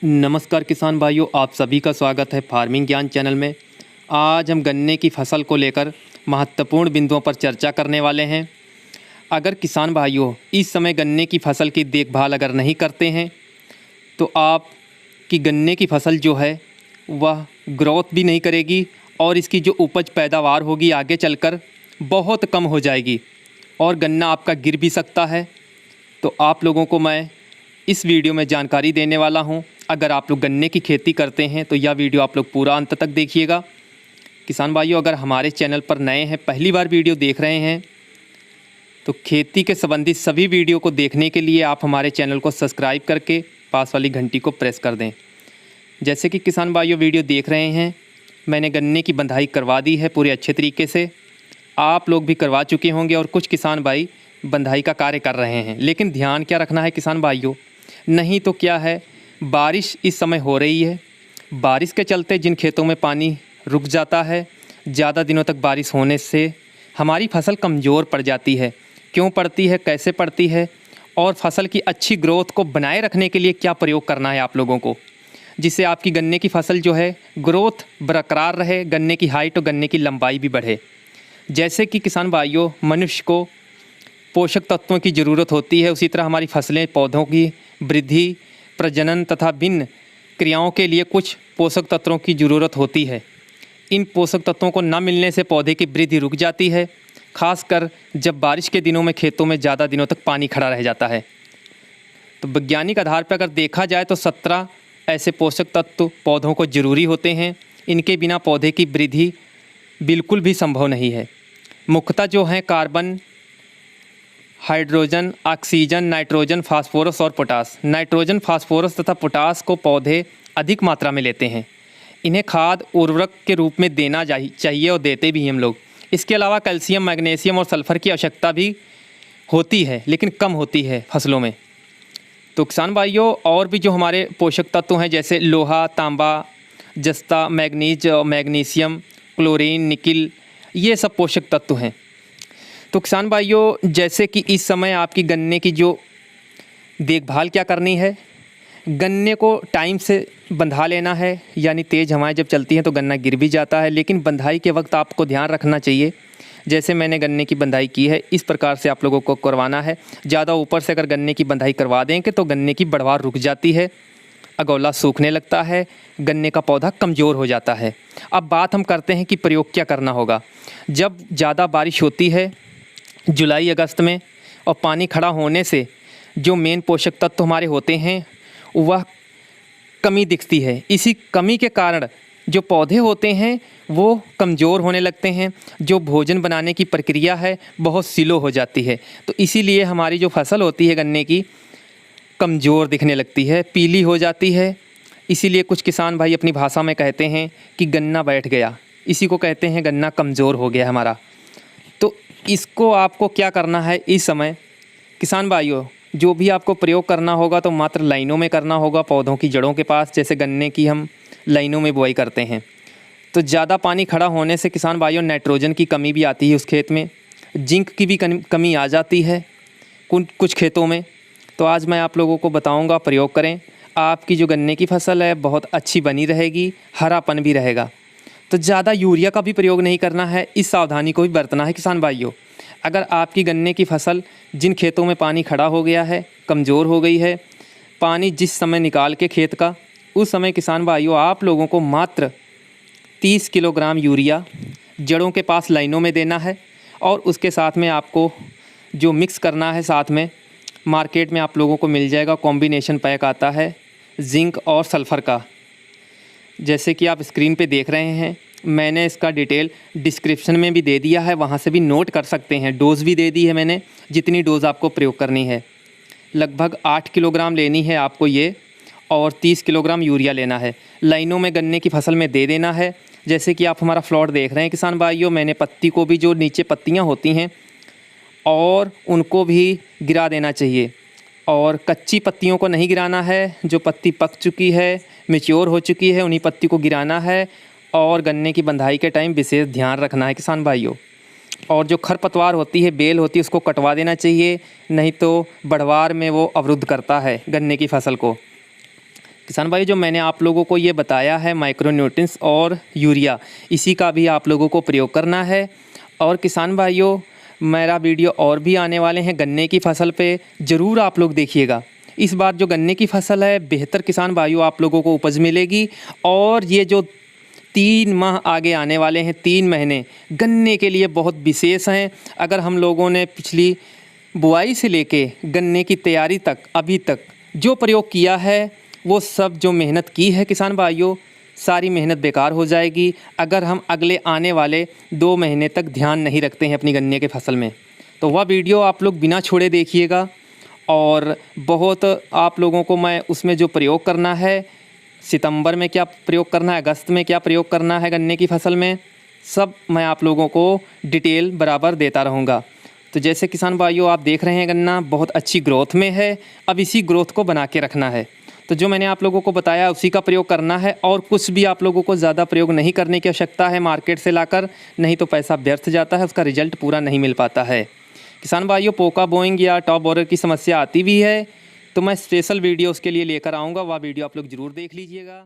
नमस्कार किसान भाइयों, आप सभी का स्वागत है फार्मिंग ज्ञान चैनल में। आज हम गन्ने की फसल को लेकर महत्वपूर्ण बिंदुओं पर चर्चा करने वाले हैं। अगर किसान भाइयों इस समय गन्ने की फसल की देखभाल अगर नहीं करते हैं तो आपकी गन्ने की फसल जो है वह ग्रोथ भी नहीं करेगी और इसकी जो उपज पैदावार होगी आगे चलकर बहुत कम हो जाएगी और गन्ना आपका गिर भी सकता है। तो आप लोगों को मैं इस वीडियो में जानकारी देने वाला हूं। अगर आप लोग गन्ने की खेती करते हैं तो यह वीडियो आप लोग पूरा अंत तक देखिएगा। किसान भाइयों, अगर हमारे चैनल पर नए हैं, पहली बार वीडियो देख रहे हैं, तो खेती के संबंधित सभी वीडियो को देखने के लिए आप हमारे चैनल को सब्सक्राइब करके पास वाली घंटी को प्रेस कर दें। जैसे कि किसान भाइयों वीडियो देख रहे हैं, मैंने गन्ने की बंधाई करवा दी है पूरे अच्छे तरीके से। आप लोग भी करवा चुके होंगे और कुछ किसान भाई बंधाई का कार्य कर रहे हैं। लेकिन ध्यान क्या रखना है किसान भाइयों, नहीं तो क्या है, बारिश इस समय हो रही है। बारिश के चलते जिन खेतों में पानी रुक जाता है, ज़्यादा दिनों तक बारिश होने से हमारी फसल कमज़ोर पड़ जाती है। क्यों पड़ती है, कैसे पड़ती है और फसल की अच्छी ग्रोथ को बनाए रखने के लिए क्या प्रयोग करना है आप लोगों को, जिससे आपकी गन्ने की फसल जो है ग्रोथ बरकरार रहे, गन्ने की हाइट और गन्ने की लंबाई भी बढ़े। जैसे कि किसान भाइयों मनुष्य को पोषक तत्वों की ज़रूरत होती है, उसी तरह हमारी फसलें पौधों की वृद्धि, प्रजनन तथा भिन्न क्रियाओं के लिए कुछ पोषक तत्वों की ज़रूरत होती है। इन पोषक तत्वों को न मिलने से पौधे की वृद्धि रुक जाती है, खासकर जब बारिश के दिनों में खेतों में ज़्यादा दिनों तक पानी खड़ा रह जाता है। तो वैज्ञानिक आधार पर अगर देखा जाए तो 17 ऐसे पोषक तत्व पौधों को ज़रूरी होते हैं। इनके बिना पौधे की वृद्धि बिल्कुल भी संभव नहीं है। मुख्यतः जो हैं carbon, hydrogen, oxygen, nitrogen, phosphorus और पोटास। नाइट्रोजन, फास्फोरस तथा पोटास को पौधे अधिक मात्रा में लेते हैं। इन्हें खाद उर्वरक के रूप में देना चाहिए और देते भी हैं हम लोग। इसके अलावा कैल्शियम, मैग्नीशियम और सल्फ़र की आवश्यकता भी होती है, लेकिन कम होती है फसलों में। तो किसान भाइयों और भी जो हमारे पोषक तत्व हैं जैसे लोहा, तांबा, जस्ता, मैग्नीज, मैग्नीशियम, क्लोरीन, निकिल, ये सब पोषक तत्व हैं। तो किसान भाइयों जैसे कि इस समय आपकी गन्ने की जो देखभाल क्या करनी है, गन्ने को टाइम से बंधा लेना है। यानी तेज़ हवाएं जब चलती हैं तो गन्ना गिर भी जाता है, लेकिन बंधाई के वक्त आपको ध्यान रखना चाहिए। जैसे मैंने गन्ने की बंधाई की है इस प्रकार से आप लोगों को करवाना है। ज़्यादा ऊपर से अगर गन्ने की बंधाई करवा देंगे तो गन्ने की बढ़वार रुक जाती है, अगौला सूखने लगता है, गन्ने का पौधा कमज़ोर हो जाता है। अब बात हम करते हैं कि प्रयोग क्या करना होगा। जब ज़्यादा बारिश होती है जुलाई अगस्त में और पानी खड़ा होने से जो मेन पोषक तत्व हमारे होते हैं वह कमी दिखती है। इसी कमी के कारण जो पौधे होते हैं वो कमज़ोर होने लगते हैं, जो भोजन बनाने की प्रक्रिया है बहुत स्लो हो जाती है। तो इसीलिए हमारी जो फसल होती है गन्ने की कमज़ोर दिखने लगती है, पीली हो जाती है। इसीलिए कुछ किसान भाई अपनी भाषा में कहते हैं कि गन्ना बैठ गया, इसी को कहते हैं गन्ना कमज़ोर हो गया हमारा। तो इसको आपको क्या करना है इस समय किसान भाइयों, जो भी आपको प्रयोग करना होगा तो मात्र लाइनों में करना होगा, पौधों की जड़ों के पास। जैसे गन्ने की हम लाइनों में बुआई करते हैं तो ज़्यादा पानी खड़ा होने से किसान भाइयों नाइट्रोजन की कमी भी आती है उस खेत में, जिंक की भी कमी आ जाती है कुछ खेतों में। तो आज मैं आप लोगों को बताऊंगा, प्रयोग करें, आपकी जो गन्ने की फसल है बहुत अच्छी बनी रहेगी, हरापन भी रहेगा। तो ज़्यादा यूरिया का भी प्रयोग नहीं करना है, इस सावधानी को भी बरतना है किसान भाइयों। अगर आपकी गन्ने की फसल जिन खेतों में पानी खड़ा हो गया है, कमज़ोर हो गई है, पानी जिस समय निकाल के खेत का, उस समय किसान भाइयों आप लोगों को मात्र 30 किलोग्राम यूरिया जड़ों के पास लाइनों में देना है। और उसके साथ में आपको जो मिक्स करना है, साथ में मार्केट में आप लोगों को मिल जाएगा, कॉम्बिनेशन पैक आता है जिंक और सल्फ़र का। जैसे कि आप स्क्रीन पे देख रहे हैं, मैंने इसका डिटेल डिस्क्रिप्शन में भी दे दिया है, वहाँ से भी नोट कर सकते हैं। डोज़ भी दे दी है मैंने, जितनी डोज़ आपको प्रयोग करनी है। लगभग 8 किलोग्राम लेनी है आपको ये, और 30 किलोग्राम यूरिया लेना है। लाइनों में गन्ने की फसल में दे देना है। जैसे कि आप हमारा प्लॉट देख रहे हैं किसान भाइयों, मैंने पत्ती को भी, जो नीचे पत्तियाँ होती हैं और उनको भी गिरा देना चाहिए। और कच्ची पत्तियों को नहीं गिराना है, जो पत्ती पक चुकी है, मैच्योर हो चुकी है, उन्हीं पत्ती को गिराना है। और गन्ने की बंधाई के टाइम विशेष ध्यान रखना है किसान भाइयों। और जो खरपतवार होती है, बेल होती है, उसको कटवा देना चाहिए, नहीं तो बढ़वार में वो अवरुद्ध करता है गन्ने की फसल को। किसान भाई जो मैंने आप लोगों को ये बताया है माइक्रोन्यूट्रिएंट्स और यूरिया, इसी का भी आप लोगों को प्रयोग करना है। और किसान भाइयों मेरा वीडियो और भी आने वाले हैं गन्ने की फसल पे, ज़रूर आप लोग देखिएगा। इस बार जो गन्ने की फसल है बेहतर किसान भाइयों आप लोगों को उपज मिलेगी। और ये जो 3 माह आगे आने वाले हैं, 3 महीने गन्ने के लिए बहुत विशेष हैं। अगर हम लोगों ने पिछली बुआई से लेके गन्ने की तैयारी तक अभी तक जो प्रयोग किया है वो सब जो मेहनत की है किसान भाइयों, सारी मेहनत बेकार हो जाएगी अगर हम अगले आने वाले 2 महीने तक ध्यान नहीं रखते हैं अपनी गन्ने के फसल में। तो वह वीडियो आप लोग बिना छोड़े देखिएगा। और बहुत आप लोगों को मैं उसमें जो प्रयोग करना है, सितंबर में क्या प्रयोग करना है, अगस्त में क्या प्रयोग करना है गन्ने की फसल में, सब मैं आप लोगों को डिटेल बराबर देता रहूँगा। तो जैसे किसान भाइयों आप देख रहे हैं गन्ना बहुत अच्छी ग्रोथ में है, अब इसी ग्रोथ को बना के रखना है। तो जो मैंने आप लोगों को बताया उसी का प्रयोग करना है और कुछ भी आप लोगों को ज़्यादा प्रयोग नहीं करने की आवश्यकता है मार्केट से लाकर, नहीं तो पैसा व्यर्थ जाता है, उसका रिजल्ट पूरा नहीं मिल पाता है। किसान भाइयों पोका बोइंग या टॉप बोरर की समस्या आती भी है तो मैं स्पेशल वीडियो उसके लिए लेकर आऊँगा, वह वीडियो आप लोग ज़रूर देख लीजिएगा।